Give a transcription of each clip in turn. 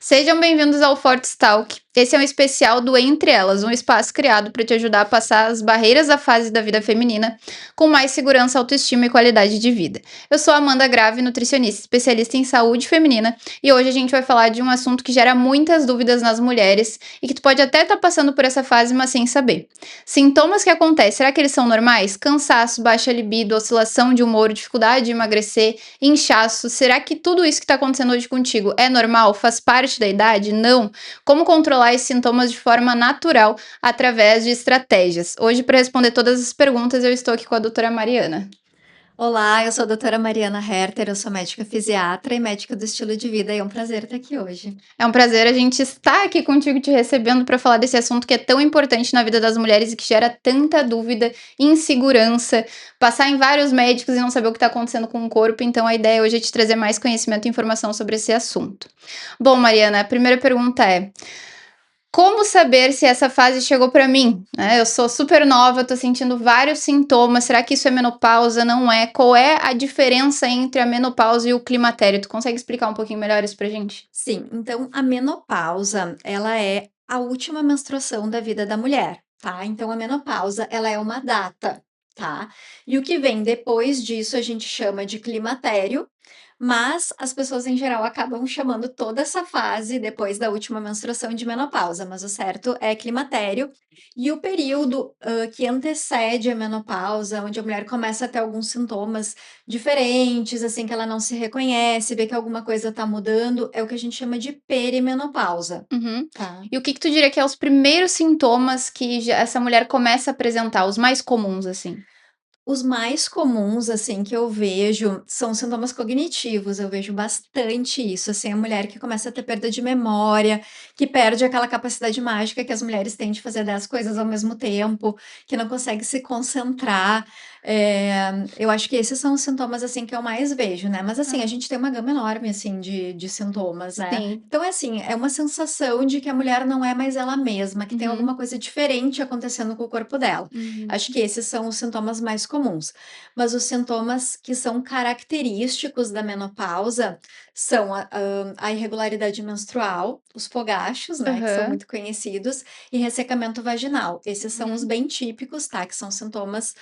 Sejam bem-vindos ao Fortes Talk. Esse é um especial do Entre Elas, um espaço criado para te ajudar a passar as barreiras da fase da vida feminina com mais segurança, autoestima e qualidade de vida. Eu sou a Amanda Grave, nutricionista, especialista em saúde feminina, e hoje a gente vai falar de um assunto que gera muitas dúvidas nas mulheres e que tu pode até estar passando por essa fase, mas sem saber. Sintomas que acontecem, será que eles são normais? Cansaço, baixa libido, oscilação de humor, dificuldade de emagrecer, inchaço. Será que tudo isso que está acontecendo hoje contigo é normal? Faz parte da idade? Não. Como controlar esses sintomas de forma natural através de estratégias? Hoje, para responder todas as perguntas, eu estou aqui com a doutora Mariana. Olá, eu sou a doutora Mariana Herter, eu sou médica fisiatra e médica do estilo de vida, e é um prazer estar aqui hoje. É um prazer a gente estar aqui contigo, te recebendo para falar desse assunto que é tão importante na vida das mulheres e que gera tanta dúvida, insegurança, passar em vários médicos e não saber o que está acontecendo com o corpo. Então, a ideia hoje é te trazer mais conhecimento e informação sobre esse assunto. Bom, Mariana, a primeira pergunta é: como saber se essa fase chegou para mim? Eu sou super nova, tô sentindo vários sintomas. Será que isso é menopausa? Não é? Qual é a diferença entre a menopausa e o climatério? Tu consegue explicar um pouquinho melhor isso pra gente? Sim, então a menopausa, ela é a última menstruação da vida da mulher, tá? Então a menopausa, ela é uma data, tá? E o que vem depois disso a gente chama de climatério, mas as pessoas em geral acabam chamando toda essa fase depois da última menstruação de menopausa, mas o certo é climatério. E o período que antecede a menopausa, onde a mulher começa a ter alguns sintomas diferentes, assim, que ela não se reconhece, vê que alguma coisa tá mudando, é o que a gente chama de perimenopausa, Uhum. tá? E o que tu diria que é os primeiros sintomas que essa mulher começa a apresentar, os mais comuns, assim? Os mais comuns, assim, que eu vejo são sintomas cognitivos, eu vejo bastante isso, assim, a mulher que começa a ter perda de memória, que perde aquela capacidade mágica que as mulheres têm de fazer 10 coisas ao mesmo tempo, que não consegue se concentrar. Eu acho que esses são os sintomas, assim, que eu mais vejo, né, mas assim, a Ah, gente tem uma gama enorme, assim, de sintomas, né. sim. Então é assim, é uma sensação de que a mulher não é mais ela mesma, que tem Uhum. alguma coisa diferente acontecendo com o corpo dela. Uhum. Acho que esses são os sintomas mais comuns. Mas os sintomas que são característicos da menopausa são a irregularidade menstrual, os fogachos, né, que são Aham. muito conhecidos, e ressecamento vaginal. Esses são os Uhum. bem típicos, tá? Que são sintomas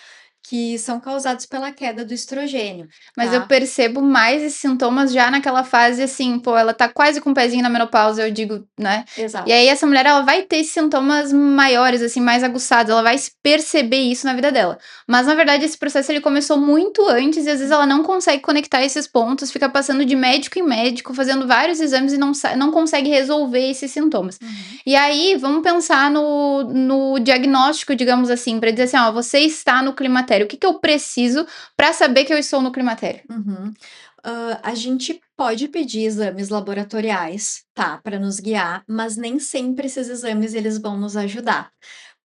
que são causados pela queda do estrogênio, Mas eu tá? percebo mais esses sintomas já naquela fase, assim, pô, ela tá quase com o pezinho na menopausa, eu digo, né. E Exato. aí essa mulher, ela vai ter sintomas maiores, assim, mais aguçados, ela vai perceber isso na vida dela. Mas na verdade esse processo ele começou muito antes e às vezes ela não consegue conectar esses pontos, fica passando de médico em médico, fazendo vários exames e não consegue resolver esses sintomas. Uhum. E aí vamos pensar no diagnóstico, digamos assim, pra dizer assim: "Ó, você está no climatério, o que que eu preciso para saber que eu estou no climatério?". Uhum. A gente pode pedir exames laboratoriais, tá, para nos guiar, mas nem sempre esses exames eles vão nos ajudar.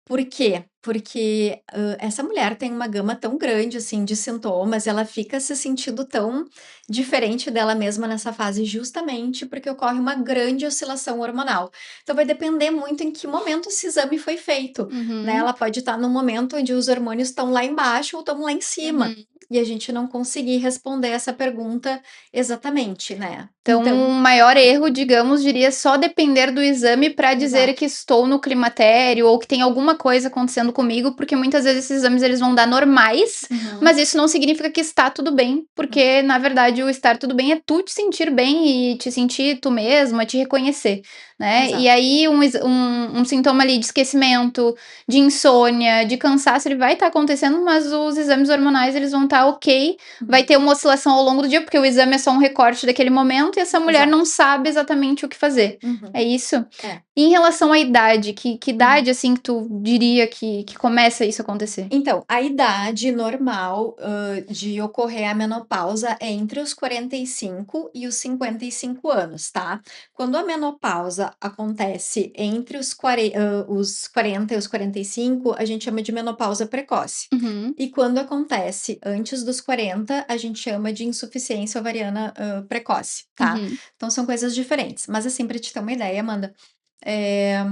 Por quê? Porque, essa mulher tem uma gama tão grande, assim, de sintomas, ela fica se sentindo tão diferente dela mesma nessa fase, justamente porque ocorre uma grande oscilação hormonal. Então vai depender muito em que momento esse exame foi feito, né. Uhum, Ela pode estar num momento onde os hormônios estão lá embaixo ou estão lá em cima, uhum. e a gente não conseguir responder essa pergunta exatamente, né. Então, o Então maior erro, digamos, diria só depender do exame para dizer exato. que estou no climatério ou que tem alguma coisa acontecendo comigo, porque muitas vezes esses exames eles vão dar normais, Uhum. mas isso não significa que está tudo bem, porque na verdade o estar tudo bem é tu te sentir bem e te sentir tu mesma, te reconhecer, né? E Exato. aí um sintoma ali de esquecimento, de insônia, de cansaço, ele vai estar acontecendo, mas os exames hormonais eles vão estar ok, vai Uhum. ter uma oscilação ao longo do dia, porque o exame é só um recorte daquele momento e essa mulher não Exato. sabe exatamente o que fazer. É Uhum. isso? É. E em relação à idade, que Uhum. idade, assim, que tu diria que começa isso a acontecer? Então, a idade normal, de ocorrer a menopausa é entre os 45 e os 55 anos, tá. Quando a menopausa acontece entre os 40 e os 45, a gente chama de menopausa precoce. Uhum, E quando acontece antes dos 40, a gente chama de insuficiência ovariana, precoce, tá. uhum. Então são coisas diferentes. Mas, assim, pra te ter uma ideia, Amanda, eh,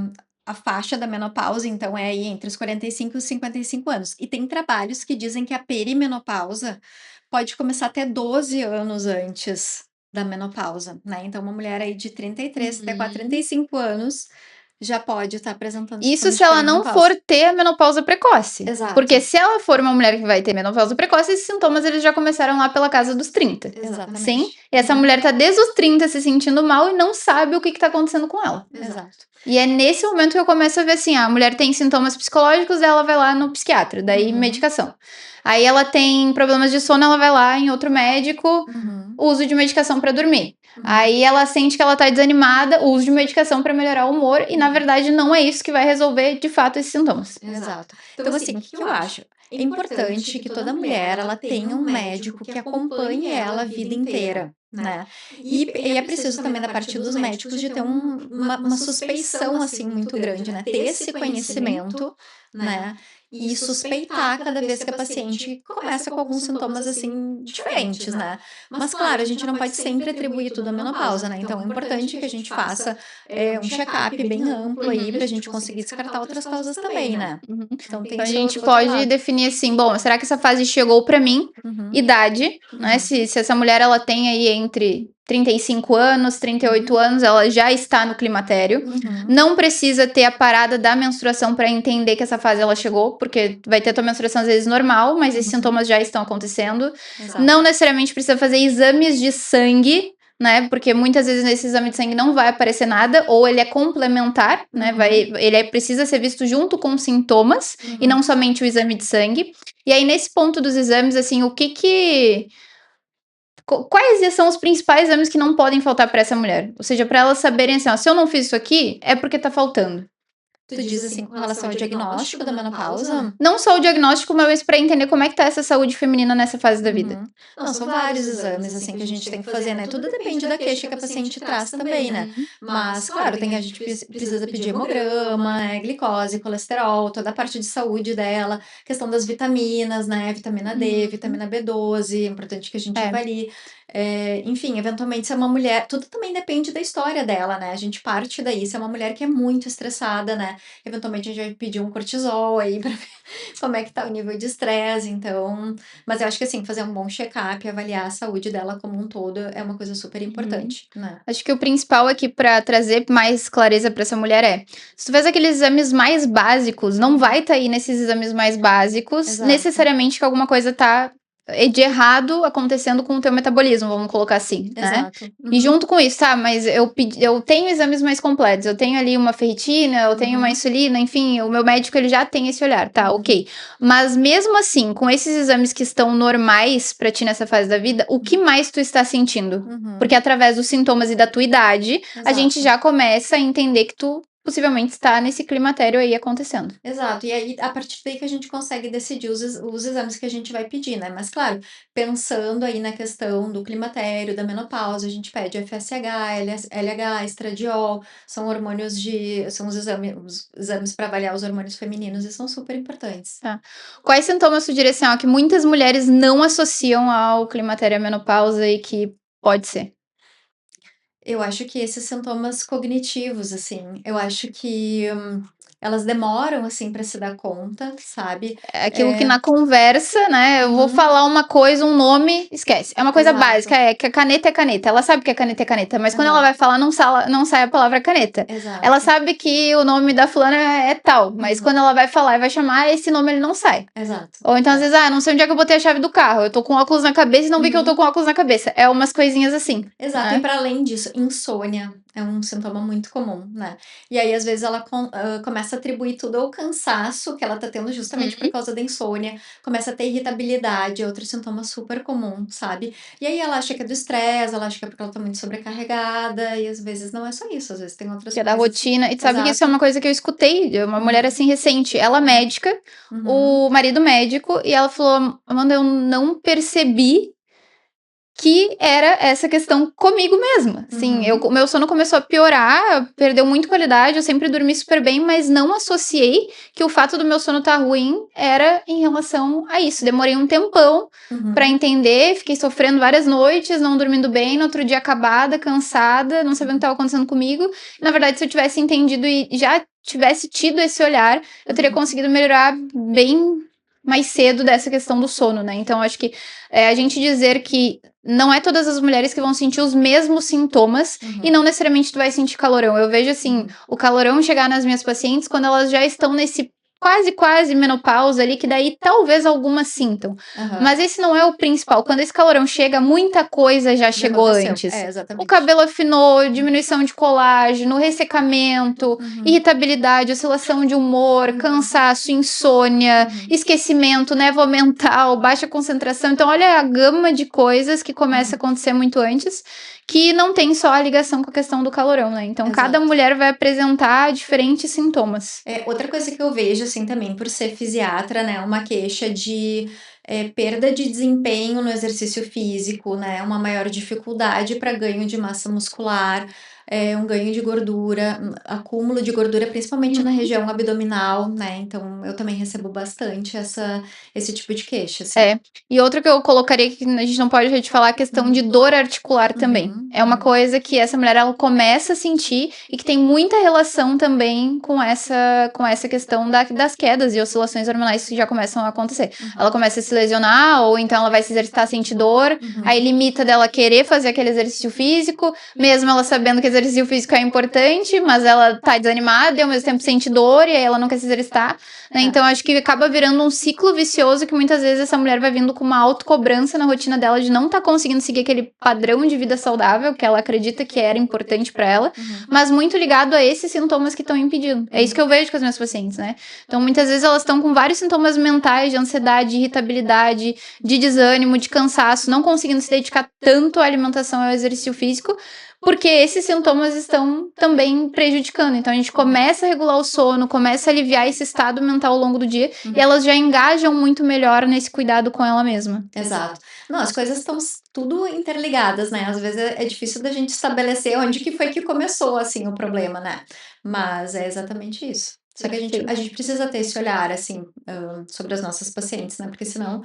a faixa da menopausa, então, é aí entre os 45 e os 55 anos. E tem trabalhos que dizem que a perimenopausa pode começar até 12 anos antes da menopausa, né. Então uma mulher aí de 33 até quase Uhum. 35 anos já pode estar apresentando Isso sintomas se de ela não perimenopausa. for ter a menopausa precoce. Porque Exato, se ela for uma mulher que vai ter menopausa precoce, esses sintomas eles já começaram lá pela casa dos 30. Sim, exatamente. e essa Uhum, mulher tá desde os 30 se sentindo mal e não sabe o que tá acontecendo com ela. exato. E é nesse momento que eu começo a ver assim, a mulher tem sintomas psicológicos, ela vai lá no psiquiatra, daí Uhum, medicação. Aí ela tem problemas de sono, ela vai lá em outro médico, uhum, uso de medicação pra dormir. uhum, Aí ela sente que ela tá desanimada, uso de medicação pra melhorar o humor, e na uhum. verdade não é isso que vai resolver de fato esses sintomas. Exato. Então, assim, o que que eu acho? É importante que toda mulher ela tenha um médico que acompanhe ela a vida inteira, né? E é preciso também, da parte dos médicos, de ter uma suspeição, assim, muito grande, né? Ter esse conhecimento, né? E suspeitar cada vez que a paciente começa com alguns sintomas, assim, diferentes, né? Mas, claro, a gente não pode sempre atribuir tudo à menopausa, né? Então, é importante que a gente faça um check-up bem amplo aí pra gente conseguir descartar outras causas também, né. Uhum. Então tem Então a esse gente outro pode lado. definir assim, bom, será que essa fase chegou pra mim? Uhum, Idade, né? uhum, Se essa mulher ela tem aí entre 35 anos, 38 uhum, anos, ela já está no climatério. uhum, Não precisa ter a parada da menstruação para entender que essa fase ela chegou, porque vai ter tua menstruação às vezes normal, mas esses uhum. sintomas já estão acontecendo. Não Exato. necessariamente precisa fazer exames de sangue, né? Porque muitas vezes nesse exame de sangue não vai aparecer nada, ou ele é complementar, né? Uhum, Precisa ser visto junto com os sintomas e não uhum. somente o exame de sangue. E aí, nesse ponto dos exames, assim, o que que. Quais são os principais exames que não podem faltar para essa mulher? Ou seja, para elas saberem assim, ó, se eu não fiz isso aqui, é porque tá faltando. Tu diz, assim, com relação ao diagnóstico da menopausa? Não só o diagnóstico, mas para entender como é que tá essa saúde feminina nessa fase da vida. Uhum. Não, são vários exames, assim, que a gente tem que fazer, né, tudo depende da queixa que a paciente traz também, né. Uhum. Mas, claro, tem a gente precisa pedir hemograma, glicose, colesterol, toda a parte de saúde dela, questão das vitaminas, né, vitamina D, Uhum. vitamina B12, é importante que a gente É. avalie. Enfim, eventualmente se é uma mulher tudo também depende da história dela, né, a gente parte daí, se é uma mulher que é muito estressada, né, eventualmente a gente vai pedir um cortisol aí pra ver como é que tá o nível de estresse, então mas eu acho que, assim, fazer um bom check-up e avaliar a saúde dela como um todo é uma coisa super Uhum. importante, né. Acho que o principal aqui para trazer mais clareza para essa mulher é: se tu fez aqueles exames mais básicos, não vai estar aí nesses exames mais básicos Exato, necessariamente que alguma coisa tá de errado acontecendo com o teu metabolismo, vamos colocar assim, né? exato. E Uhum, junto com isso, tá, mas eu tenho exames mais completos, eu tenho ali uma ferritina, eu tenho uma uhum, insulina, enfim, o meu médico ele já tem esse olhar, tá, uhum, ok. Mas mesmo assim, com esses exames que estão normais pra ti nessa fase da vida, o que mais tu está sentindo? Porque uhum, através dos sintomas e da tua idade, a gente exato. já começa a entender que tu possivelmente está nesse climatério aí acontecendo. Exato, e aí a partir daí que a gente consegue decidir os exames que a gente vai pedir, né, mas claro, pensando aí na questão do climatério, da menopausa, a gente pede FSH, LH, estradiol, são os exames para avaliar os hormônios femininos e são super importantes. Tá. Quais sintomas tu diria assim, ó, que muitas mulheres não associam ao climatério e à menopausa e que pode ser? Eu acho que esses sintomas cognitivos, assim, eu acho que, elas demoram, assim, para se dar conta, sabe. É aquilo que É na conversa, né, eu vou uhum, falar uma coisa, um nome, esquece. É uma coisa básica, exato, é que a caneta é caneta. Ela sabe que a caneta é caneta, mas quando ela vai exato, falar não sai a palavra caneta. Ela exato. sabe que o nome da fulana é tal, mas quando Uhum, ela vai falar e vai chamar, esse nome ele não sai. exato. Ou então, às É. vezes, não sei onde é que eu botei a chave do carro. Eu tô com óculos na cabeça e não vi que eu tô Uhum. com óculos na cabeça. É umas coisinhas assim, Exato, e né? para além disso, insônia é um sintoma muito comum, né. E aí, às vezes, ela começa a atribuir tudo ao cansaço que ela tá tendo justamente por Uhum. causa da insônia, começa a ter irritabilidade, é outro sintoma super comum, sabe. E aí ela acha que é do estresse, ela acha que é porque ela tá muito sobrecarregada e às vezes não é só isso, às vezes tem outras Que é da coisas. rotina. E tu sabe que isso é Exato. uma coisa que eu escutei de uma mulher Uhum, assim recente. Ela médica, uhum, o marido médico, e ela falou: Amanda, eu não percebi que era essa questão comigo mesma. Assim, uhum, o meu sono começou a piorar, perdeu muito qualidade, eu sempre dormi super bem, mas não associei que o fato do meu sono estar ruim era em relação a isso. Demorei um tempão pra uhum, entender, fiquei sofrendo várias noites, não dormindo bem, no outro dia acabada, cansada, não sabendo o que estava acontecendo comigo. Na verdade, se eu tivesse entendido e já tivesse tido esse olhar, eu teria uhum. conseguido melhorar bem mais cedo dessa questão do sono, né. Então acho que, a gente dizer que não é todas as mulheres que vão sentir os mesmos sintomas e não necessariamente tu vai sentir calorão. Eu vejo, assim, Uhum. o calorão chegar nas minhas pacientes quando elas já estão nesse quase, quase menopausa ali, que daí talvez algumas sintam. Aham. Mas esse não é o principal. Quando esse calorão chega, muita coisa já Já chegou aconteceu. antes. É, O exatamente. cabelo afinou, diminuição de colágeno, ressecamento, Uhum. irritabilidade, oscilação de humor, cansaço, insônia, Uhum. esquecimento, névoa mental, baixa concentração. Então, olha a gama de coisas que começa a Uhum. acontecer muito antes, que não tem só a ligação com a questão do calorão, né? Então, cada Exato. mulher vai apresentar diferentes sintomas. Outra coisa que eu vejo, assim, também por ser fisiatra, né, uma queixa de, perda de desempenho no exercício físico, né, uma maior dificuldade para ganho de massa muscular, um ganho de gordura, acúmulo de gordura, principalmente na Uhum. região abdominal, né, então eu também recebo bastante esse tipo de queixa, assim. É. E outra que eu colocaria que a gente não pode deixar de falar, a questão de Uhum. dor articular também. Uhum, É uma uhum. coisa que essa mulher ela começa a sentir e que tem muita relação também com essa questão das quedas e oscilações hormonais que já começam a acontecer. Ela Uhum. começa a se lesionar ou então ela vai se exercitar, sente dor, aí Uhum. limita dela querer fazer aquele exercício físico, mesmo ela sabendo que exercício físico é importante, mas ela tá desanimada e ao mesmo tempo sente dor e aí ela não quer se exercitar, né? É. Então acho que acaba virando um ciclo vicioso que muitas vezes essa mulher vai vindo com uma autocobrança na rotina dela de não estar conseguindo seguir aquele padrão de vida saudável que ela acredita que era importante para ela, Uhum. mas muito ligado a esses sintomas que estão impedindo. É isso que eu vejo com as minhas pacientes, né? Então muitas vezes elas estão com vários sintomas mentais de ansiedade, de irritabilidade, de desânimo, de cansaço, não conseguindo se dedicar tanto à alimentação e ao exercício físico, porque esses sintomas estão também prejudicando. Então a gente começa a regular o sono, começa a aliviar esse estado mental ao longo do dia e elas já engajam muito melhor nesse cuidado com ela mesma. Exato. Não, as coisas estão tudo interligadas, né? Às vezes é difícil da gente estabelecer onde que foi que começou, assim, o problema, né? Mas é exatamente isso. Só que a gente, Sim. a gente precisa ter esse olhar, assim, sobre as nossas pacientes, né? Porque senão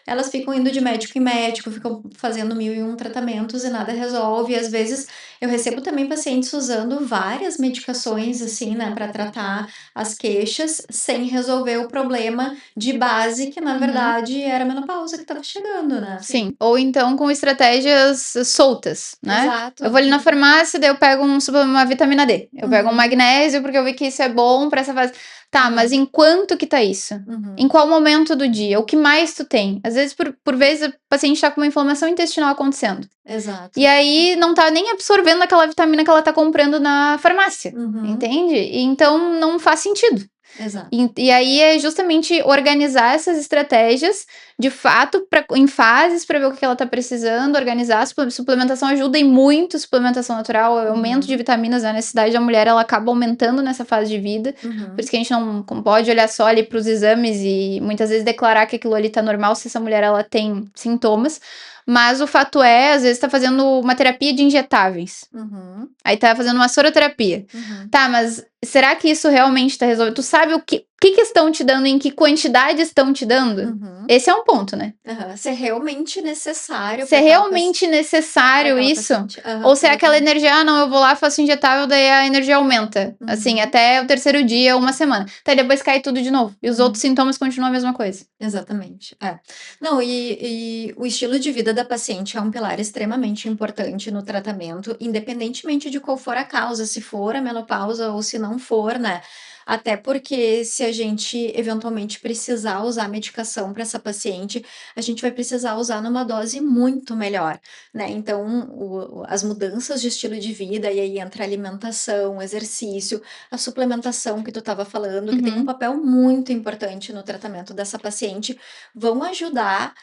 elas ficam indo de médico em médico, ficam fazendo 1001 tratamentos e nada resolve. E às vezes eu recebo também pacientes usando várias medicações, assim, né, para tratar as queixas, sem resolver o problema de base, que na Uhum. verdade era a menopausa que estava chegando, né. Sim, ou então com estratégias soltas, né. Eu Exato. vou ali na farmácia, daí eu pego uma vitamina D, eu pego um Uhum. magnésio, porque eu vi que isso é bom pra essa fase. Tá, mas Aham. em quanto que tá isso? Em Uhum. qual momento do dia? O que mais tu tem? Às vezes, por vezes, o paciente tá com uma inflamação intestinal acontecendo, e Exato. aí não tá nem absorvendo aquela vitamina que ela tá comprando na farmácia, Uhum. entende? E então não faz sentido. Exato. E aí é justamente organizar essas estratégias, de fato, em fases para ver o que ela está precisando, organizar. A suplementação ajuda e muito, suplementação natural, o aumento de Uhum. vitaminas, a necessidade da mulher, ela acaba aumentando nessa fase de vida. Por Uhum. isso que a gente não pode olhar só ali para os exames e muitas vezes declarar que aquilo ali tá normal se essa mulher ela tem sintomas. Mas o fato é, às vezes tá fazendo uma terapia de injetáveis. Uhum. Aí tá fazendo uma soroterapia. Uhum. Tá, mas será que isso realmente tá resolvendo? Tu sabe o que estão te dando, em que quantidade estão te dando? Uhum. Esse é um ponto, né. Aham. Se é realmente necessário Se para é aquela realmente pra necessário aquela isso, paciente. ou Aham, se é aquela exatamente. energia: "Ah, não, eu vou lá, faço injetável, daí a energia aumenta", assim, Uhum. até o terceiro dia, uma semana. Tá, e depois cai tudo de novo, e os outros Uhum. sintomas continuam a mesma coisa. Exatamente, é. Não, e o estilo de vida da paciente é um pilar extremamente importante no tratamento, independentemente de qual for a causa, se for a menopausa ou se não for, né. Até porque se a gente eventualmente precisar usar medicação para essa paciente, a gente vai precisar usar numa dose muito melhor, né. Então as mudanças de estilo de vida, e aí entra alimentação, exercício, a suplementação que tu estava falando, que tem um Uhum. papel muito importante no tratamento dessa paciente, vão ajudar,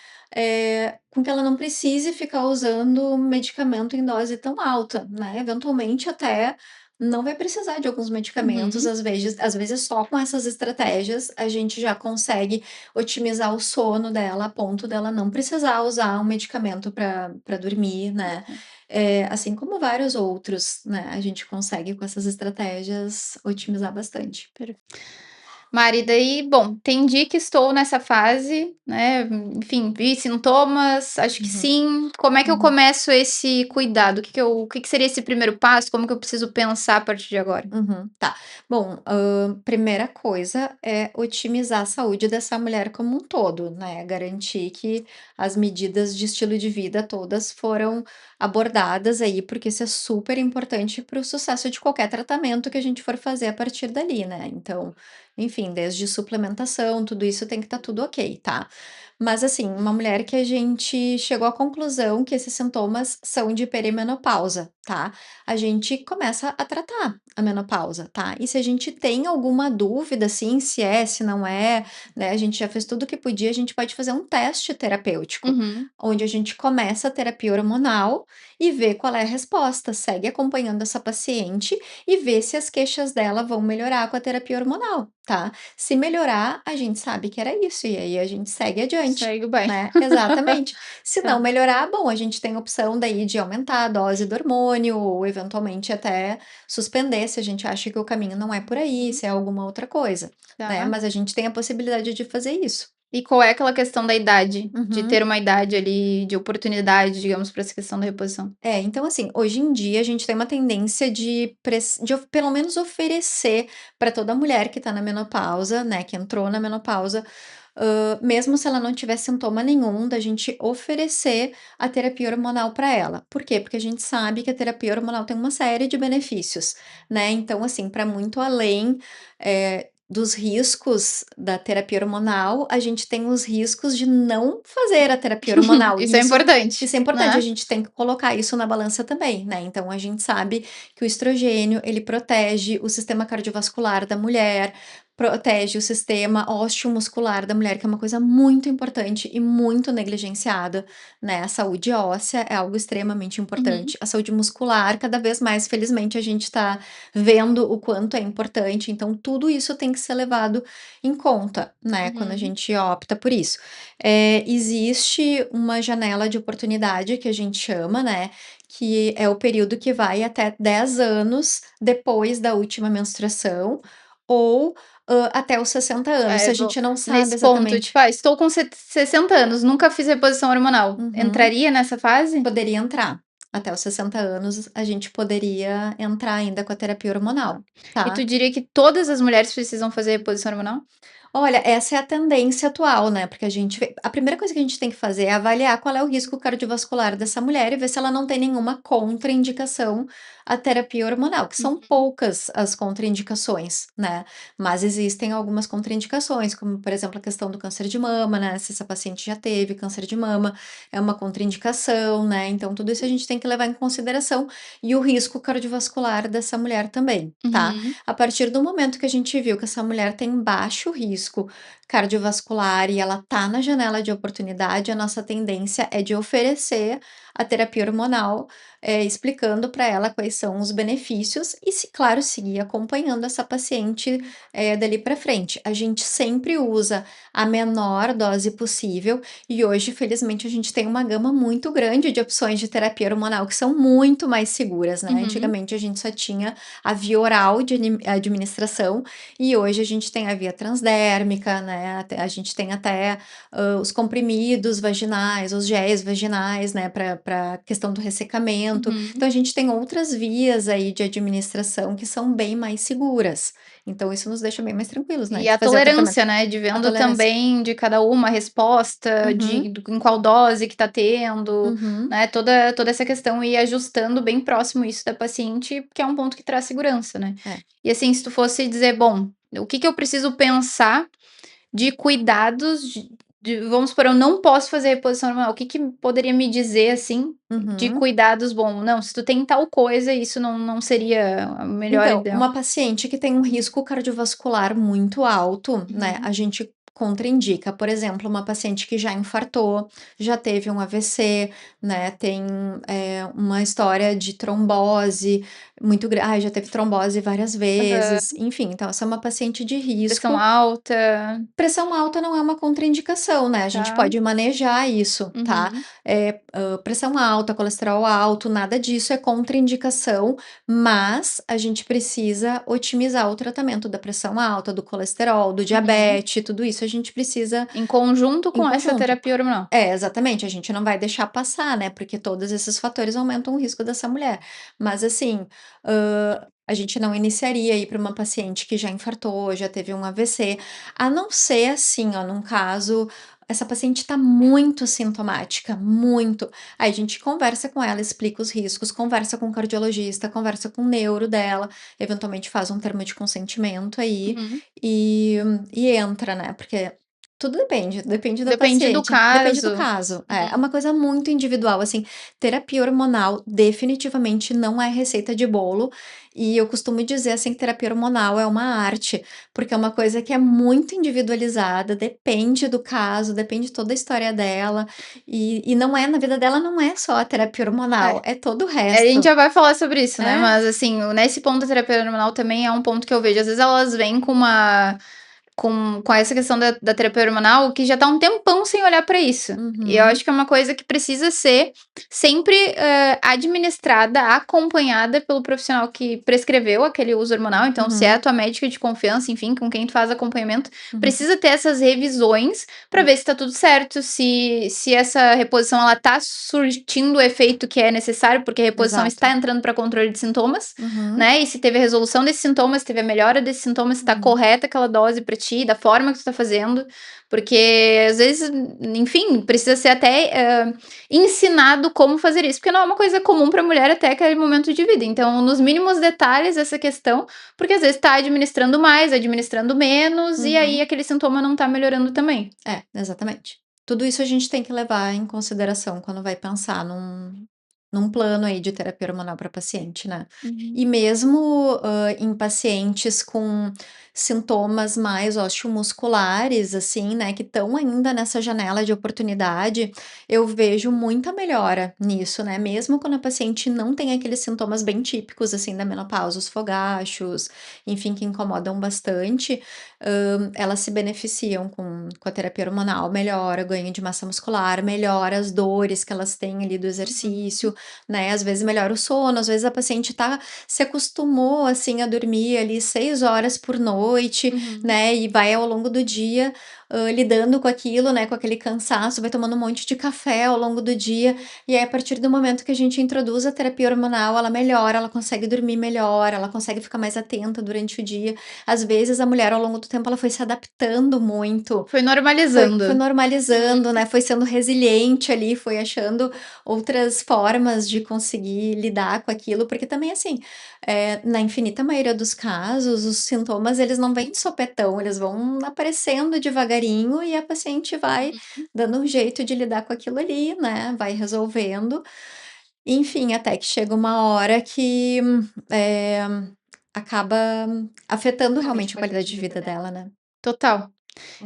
com que ela não precise ficar usando medicamento em dose tão alta, né. Eventualmente até não vai precisar de alguns medicamentos, Uhum. às vezes só com essas estratégias a gente já consegue otimizar o sono dela, a ponto dela não precisar usar um medicamento para dormir, né. Assim como vários outros, né, a gente consegue com essas estratégias otimizar bastante. Mari, daí, bom, entendi que estou nessa fase, né, enfim, vi sintomas, acho que Uhum, sim. Como é que eu uhum. começo esse cuidado? O que que seria esse primeiro passo? Como que eu preciso pensar a partir de agora? Uhum, tá. Bom, primeira coisa é otimizar a saúde dessa mulher como um todo, né? Garantir que as medidas de estilo de vida todas foram abordadas aí, porque isso é super importante para o sucesso de qualquer tratamento que a gente for fazer a partir dali, né? Então, enfim, desde suplementação, tudo isso tem que estar tudo ok, tá? Mas assim, uma mulher que a gente chegou à conclusão que esses sintomas são de perimenopausa, tá? A gente começa a tratar a menopausa, tá? E se a gente tem alguma dúvida, assim, se é, se não é, né? A gente já fez tudo o que podia, a gente pode fazer um teste terapêutico, Uhum. onde a gente começa a terapia hormonal e vê qual é a resposta. Segue acompanhando essa paciente e vê se as queixas dela vão melhorar com a terapia hormonal, tá? Se melhorar, a gente sabe que era isso, e aí a gente segue adiante. Segue o baile. Né, exatamente. Se não Tá. melhorar, bom, a gente tem a opção daí de aumentar a dose do hormônio ou eventualmente até suspender se a gente acha que o caminho não é por aí, Uhum. se é alguma outra coisa, né, Tá. mas a gente tem a possibilidade de fazer isso. E qual é aquela questão da idade? De ter Uhum. uma idade ali de oportunidade, digamos, para essa questão da reposição? É, então assim, hoje em dia a gente tem uma tendência de pelo menos oferecer para toda mulher que está na menopausa, né, que entrou na menopausa, mesmo se ela não tiver sintoma nenhum, da gente oferecer a terapia hormonal para ela. Por quê? Porque a gente sabe que a terapia hormonal tem uma série de benefícios, né? Então, assim, para muito além, dos riscos da terapia hormonal, a gente tem os riscos de não fazer a terapia hormonal. Isso E é isso importante, isso é importante, a né? gente tem que colocar isso na balança também, né? Então a gente sabe que o estrogênio, ele protege o sistema cardiovascular da mulher, protege o sistema osteomuscular da mulher, que é uma coisa muito importante e muito negligenciada, né? A saúde óssea é algo extremamente Uhum, importante. A saúde muscular, cada vez mais, felizmente, a gente está vendo o quanto é importante. Então, tudo isso tem que ser levado em conta, né? Quando a uhum. gente opta por isso. Existe uma janela de oportunidade que a gente chama, né? Que é o período que vai até 10 anos depois da última menstruação, ou até os 60 anos. Se É, a bom, gente não sabe nesse ponto, exatamente. tipo, estou com 60 anos, nunca fiz reposição hormonal. Uhum. Entraria nessa fase? Poderia entrar. Até os 60 anos, a gente poderia entrar ainda com a terapia hormonal, E tu tá? diria que todas as mulheres precisam fazer reposição hormonal? Olha, essa é a tendência atual, né, porque a primeira coisa que a gente tem que fazer é avaliar qual é o risco cardiovascular dessa mulher e ver se ela não tem nenhuma contraindicação à terapia hormonal, que são Uhum. poucas as contraindicações, né, mas existem algumas contraindicações, como, por exemplo, a questão do câncer de mama, né, se essa paciente já teve câncer de mama, é uma contraindicação, né, então tudo isso a gente tem que levar em consideração e o risco cardiovascular dessa mulher também, tá? Uhum. A partir do momento que a gente viu que essa mulher tem baixo risco cardiovascular e ela tá na janela de oportunidade, a nossa tendência é de oferecer a terapia hormonal, explicando para ela quais são os benefícios e, se claro, seguir acompanhando essa paciente, dali para frente. A gente sempre usa a menor dose possível e hoje, felizmente, a gente tem uma gama muito grande de opções de terapia hormonal que são muito mais seguras, né? Uhum. Antigamente a gente só tinha a via oral de administração, e hoje a gente tem a via transdérmica, né, a gente tem até, os comprimidos vaginais, os géis vaginais, né, para questão do ressecamento. Uhum. Então a gente tem outras vias aí de administração que são bem mais seguras. Então isso nos deixa bem mais tranquilos, né, E de a fazer o tratamento. tolerância, né, de A vendo tolerância. também de cada uma a resposta, Uhum, em qual dose que tá tendo, uhum. né, toda essa questão e ajustando bem próximo isso da paciente, que é um ponto que traz segurança, né. É. E assim, se tu fosse dizer: "Bom, o que que eu preciso pensar de cuidados vamos supor, eu não posso fazer reposição hormonal, o que que poderia me dizer, assim, de Uhum. cuidados bom? Não, se tu tem tal coisa, isso não seria a melhor Então, ideal". uma paciente que tem um risco cardiovascular muito alto, né, Uhum. a gente contraindica. Por exemplo, uma paciente que já infartou, já teve um AVC, né, tem, uma história de trombose muito já teve trombose várias Aham. vezes, enfim, então essa é uma paciente de Pressão risco. alta, Pressão alta não é uma contraindicação, né, a gente tá. pode manejar isso, tá. Uhum. Pressão alta, colesterol alto, nada disso é contraindicação, mas a gente precisa otimizar o tratamento da pressão alta, do colesterol, do Uhum. diabetes, tudo isso a gente precisa Em conjunto em com essa conjunto. terapia hormonal. Exatamente, a gente não vai deixar passar, né, porque todos esses fatores aumentam o risco dessa mulher. Mas assim, a gente não iniciaria aí para uma paciente que já infartou, já teve um AVC, a não ser assim, ó, num caso, essa paciente está muito sintomática, muito. Aí a gente conversa com ela, explica os riscos, conversa com o cardiologista, conversa com o neuro dela, eventualmente faz um termo de consentimento aí Uhum. e e entra, né, porque tudo depende da Depende do paciente, depende do caso. caso. É Uhum. uma coisa muito individual, assim, terapia hormonal definitivamente não é receita de bolo, e eu costumo dizer, assim, que terapia hormonal é uma arte, porque é uma coisa que é muito individualizada, depende do caso, depende de toda a história dela, e não é na vida dela não é só a terapia hormonal, É. é todo o A gente resto. já vai falar sobre isso, né, É. mas assim, nesse ponto da terapia hormonal também é um ponto que eu vejo, às vezes elas vêm com uma com essa questão da terapia hormonal, que já tá um tempão sem olhar pra isso. E eu Uhum, acho que é uma coisa que precisa ser sempre, administrada, acompanhada pelo profissional que prescreveu aquele uso hormonal. Então, se é a uhum, tua médica de confiança, enfim, com quem tu faz acompanhamento, uhum. precisa ter essas revisões pra ver se tá tudo certo, se essa reposição ela tá surtindo o efeito que é necessário, porque a reposição Exato. está entrando pra controle de sintomas, Uhum, né? E se teve a resolução desses sintomas, teve a melhora desses sintomas, se tá uhum. correta aquela dose pra ti, da forma que tu tá fazendo, porque às vezes, enfim, precisa ser até ensinado como fazer isso, porque não é uma coisa comum pra mulher até aquele momento de vida. Então, nos mínimos detalhes, essa questão, porque às vezes tá administrando mais, administrando menos, e aí Uhum. aquele sintoma não tá melhorando também. É, exatamente. Tudo isso a gente tem que levar em consideração quando vai pensar num plano aí de terapia hormonal para paciente, né. Uhum. E mesmo, em pacientes com sintomas mais osteomusculares, assim, né, que estão ainda nessa janela de oportunidade, eu vejo muita melhora nisso, né, mesmo quando a paciente não tem aqueles sintomas bem típicos, assim, da menopausa, os fogachos, enfim, que incomodam bastante, elas se beneficiam com a terapia hormonal, melhora o ganho de massa muscular, melhora as dores que elas têm ali do Uhum. exercício, né, às vezes melhora o sono, às vezes a paciente se acostumou, assim, a dormir ali 6 horas por noite, Uhum. né, e vai ao longo do dia, lidando com aquilo, né, com aquele cansaço, vai tomando um monte de café ao longo do dia, e aí a partir do momento que a gente introduz a terapia hormonal, ela melhora, ela consegue dormir melhor, ela consegue ficar mais atenta durante o dia. Às vezes a mulher ao longo do tempo ela foi se adaptando muito, Foi foi normalizando. normalizando, Uhum. né, foi sendo resiliente ali, foi achando outras formas de conseguir lidar com aquilo, porque também assim, na infinita maioria dos casos, os sintomas eles não vêm de sopetão, eles vão aparecendo devagarinho e a paciente vai dando um jeito de lidar com aquilo ali, né, vai resolvendo, enfim, até que chega uma hora que, eh, acaba afetando Realmente a realmente a qualidade qualidade de de vida vida dela. dela, né. Total.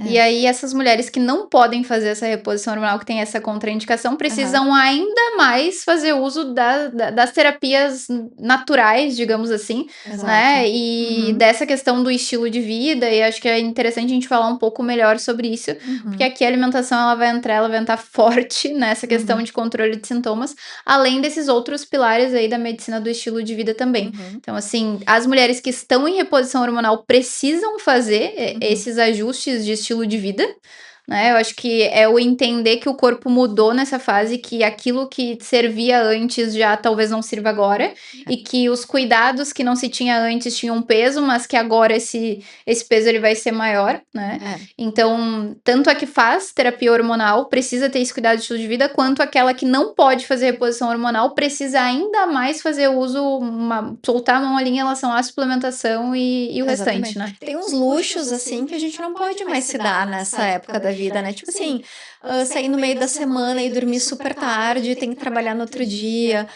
E É. aí essas mulheres que não podem fazer essa reposição hormonal, que tem essa contraindicação, Aham. precisam ainda mais fazer uso das terapias naturais, digamos assim, Exato. né, e Uhum, dessa questão do estilo de vida, e acho que é interessante a gente falar um pouco melhor sobre isso, porque uhum, aqui a alimentação ela vai entrar forte nessa questão uhum, de controle de sintomas, além desses outros pilares aí da medicina do estilo de vida também. uhum, Então, assim, as mulheres que estão em reposição hormonal precisam fazer uhum, esses ajustes de estilo de vida, né? Eu acho que é o entender que o corpo mudou nessa fase, que aquilo que servia antes já talvez não sirva agora, e que os cuidados que não se tinha antes tinham um peso, mas que agora esse peso ele vai ser maior, né? é, é, Então, tanto a que faz terapia hormonal precisa ter esse cuidado de estilo de vida, quanto aquela que não pode fazer reposição hormonal precisa ainda mais fazer uso, soltar a mão ali em relação à suplementação e o restante, exatamente. né? Tem uns luxos, assim, que a gente não pode mais se dar nessa época da vida, né? Tipo assim, sair no meio da semana e dormir super tarde, tem que trabalhar no outro dia,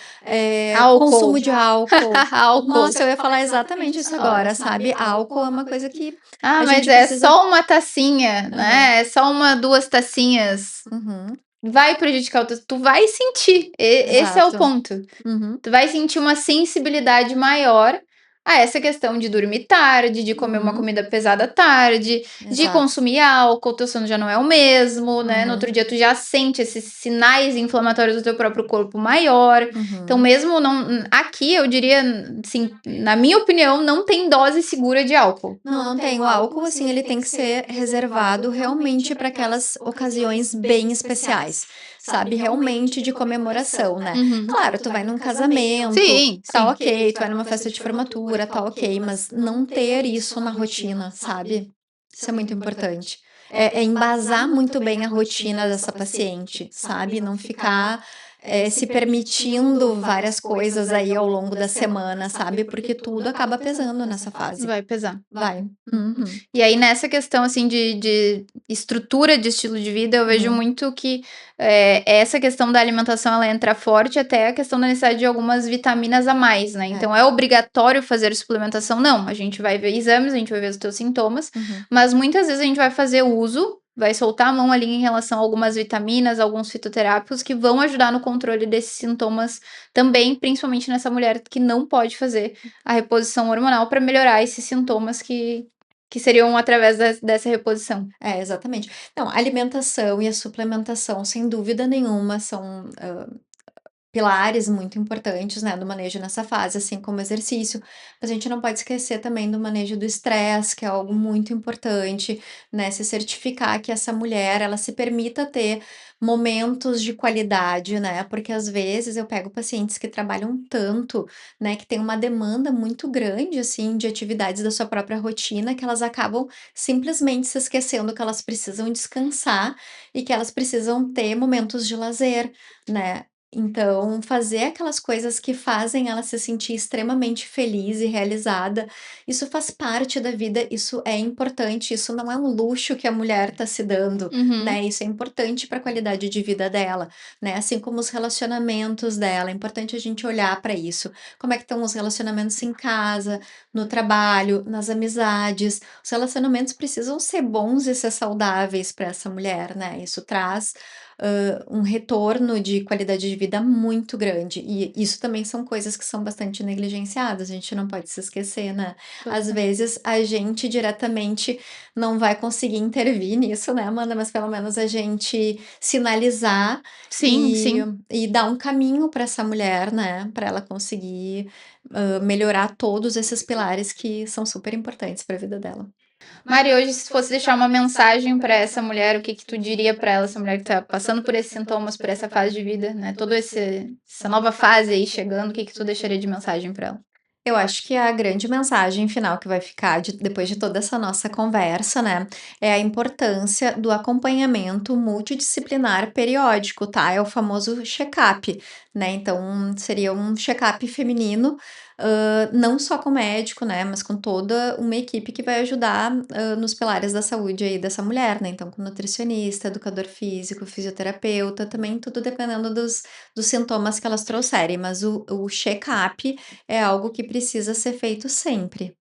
Álcool. consumo de álcool. Álcool. Nossa, eu ia falar exatamente isso agora, sabe? Álcool é uma coisa que Ah, a mas gente é precisa. só uma tacinha, Aham. né? É só uma, duas tacinhas. Uhum. Vai prejudicar o teu... Tu vai sentir. Esse é o Exato. ponto. Uhum. Tu vai sentir uma sensibilidade maior a essa questão de dormir tarde, de comer uma Uhum. comida pesada tarde, de Exato. consumir álcool, teu sono já não é o mesmo, né? No Uhum. outro dia tu já sente esses sinais inflamatórios do teu próprio corpo maior. Então, Uhum. mesmo não. Aqui, eu diria, assim, na minha opinião, não tem dose segura de álcool. Não, não tem. O álcool, assim, ele tem que ser reservado realmente para aquelas ocasiões bem especiais, sabe? Realmente de comemoração, né? Uhum. Claro, tu vai num casamento, Sim, tá sim. ok, tu vai numa festa de formatura, tá ok, mas não ter isso na rotina, sabe? Isso é muito importante. É embasar muito bem a rotina dessa paciente, sabe? Não ficar se permitindo várias coisas aí ao longo da semana, sabe? Porque tudo acaba pesando nessa fase. Vai pesar. Vai. Uhum. E aí, nessa questão, assim, de estrutura de estilo de vida, eu vejo Uhum. muito que essa questão da alimentação, ela entra forte até a questão da necessidade de algumas vitaminas a mais, né? Então, é obrigatório fazer suplementação? Não. A gente vai ver exames, a gente vai ver os teus sintomas, Uhum. mas muitas vezes a gente vai fazer uso, vai soltar a mão ali em relação a algumas vitaminas, alguns fitoterápicos que vão ajudar no controle desses sintomas também, principalmente nessa mulher que não pode fazer a reposição hormonal para melhorar esses sintomas que seriam através dessa reposição. Exatamente. Não, a alimentação e a suplementação, sem dúvida nenhuma, são pilares muito importantes, né, do manejo nessa fase, assim como o exercício. Mas a gente não pode esquecer também do manejo do estresse, que é algo muito importante, né, se certificar que essa mulher, ela se permita ter momentos de qualidade, né, porque às vezes eu pego pacientes que trabalham tanto, né, que tem uma demanda muito grande, assim, de atividades da sua própria rotina, que elas acabam simplesmente se esquecendo que elas precisam descansar e que elas precisam ter momentos de lazer, né. Então, fazer aquelas coisas que fazem ela se sentir extremamente feliz e realizada, isso faz parte da vida, isso é importante, isso não é um luxo que a mulher está se dando, Uhum. né? Isso é importante para a qualidade de vida dela, né? Assim como os relacionamentos dela, é importante a gente olhar para isso. Como é que estão os relacionamentos em casa, no trabalho, nas amizades? Os relacionamentos precisam ser bons e ser saudáveis para essa mulher, né? Isso traz um retorno de qualidade de vida muito grande. E isso também são coisas que são bastante negligenciadas, a gente não pode se esquecer, né? Às vezes a gente diretamente não vai conseguir intervir nisso, né, Amanda? Mas pelo menos a gente sinalizar Sim, e, sim. e dar um caminho para essa mulher, né? Para ela conseguir melhorar todos esses pilares que são super importantes para a vida dela. Mari, hoje, se fosse deixar uma mensagem para essa mulher, o que que tu diria para ela, essa mulher que tá passando por esses sintomas, por essa fase de vida, né? Toda essa nova fase aí chegando, o que que tu deixaria de mensagem para ela? Eu acho que a grande mensagem final que vai ficar depois de toda essa nossa conversa, né, é a importância do acompanhamento multidisciplinar periódico, tá? É o famoso check-up, né? Então, seria um check-up feminino, não só com o médico, né, mas com toda uma equipe que vai ajudar, nos pilares da saúde aí dessa mulher, né? Então, com nutricionista, educador físico, fisioterapeuta, também tudo dependendo dos sintomas que elas trouxerem, mas o check-up é algo que precisa ser feito sempre.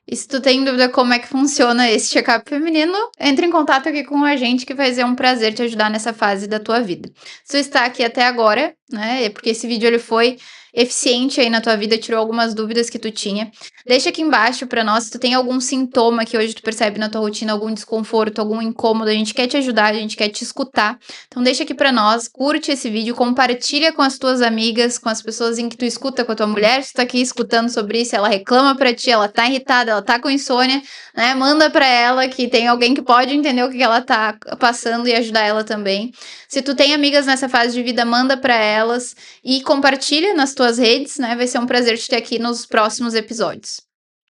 E se tu tem dúvida como é que funciona esse check-up feminino, entre em contato aqui com a gente que vai ser um prazer te ajudar nessa fase da tua vida. Se tu está aqui até agora, né, é porque esse vídeo ele foi eficiente aí na tua vida, tirou algumas dúvidas que tu tinha. Deixa aqui embaixo para nós se tu tem algum sintoma que hoje tu percebe na tua rotina, algum desconforto, algum incômodo, a gente quer te ajudar, a gente quer te escutar. Então deixa aqui para nós, curte esse vídeo, compartilha com as tuas amigas, com as pessoas em que tu escuta, com a tua mulher, se tu tá aqui escutando sobre isso, ela reclama para ti, ela tá irritada, ela tá com insônia, né? Manda para ela que tem alguém que pode entender o que ela tá passando e ajudar ela também. Se tu tem amigas nessa fase de vida, manda para elas e compartilha nas tuas redes, né? Vai ser um prazer te ter aqui nos próximos episódios.